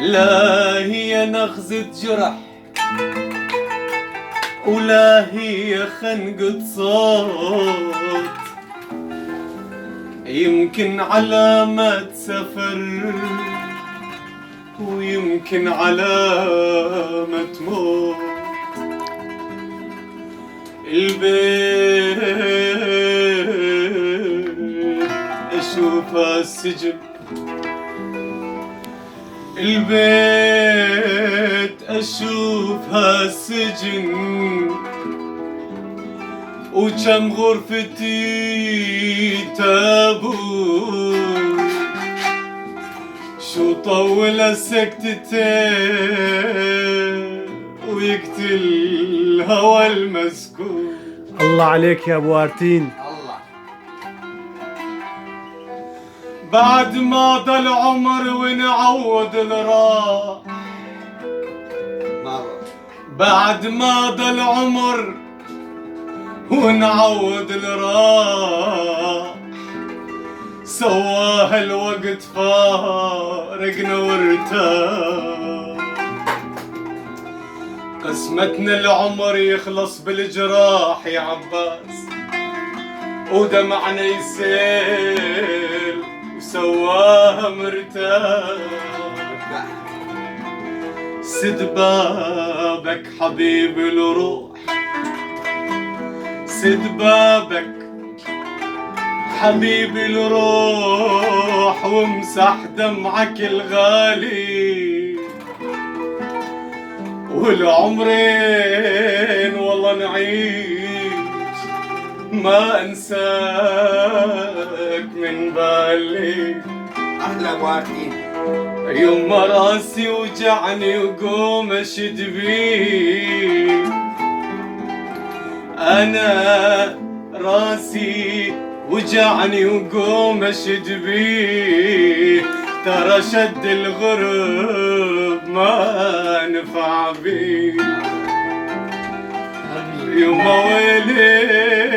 لا هي نغزة جرح ولا هي خنقة صوت، يمكن علامة سفر ويمكن علامة موت. البيت أشوفها السجن، البيت أشوفها السجن، وكم غرفتي تابوت، شو طول سكتتين ويقتل هوى المسكون. الله عليك يا ابو ارتين. بعد ما ضل عمر ونعوض الراح، بعد ما ضل عمر ونعوض الراح، سواها الوقت فارقنا وارتاح. قسمتنا العمر يخلص بالجراح يا عباس، ودمعنا يسيل وسواها مرتاح. سد بابك حبيب الروح، سد بابك حبيب الروح، وامسح دمعك الغالي، والعمرين والله نعيش ما انساك من بالي. احلى وارتين. يوم ما راسي وجعني وقوم اشد بيه، انا راسي وجعني وقوم اشد بيه، ترى شد الغرب ما نفع بيه. يوم ويلي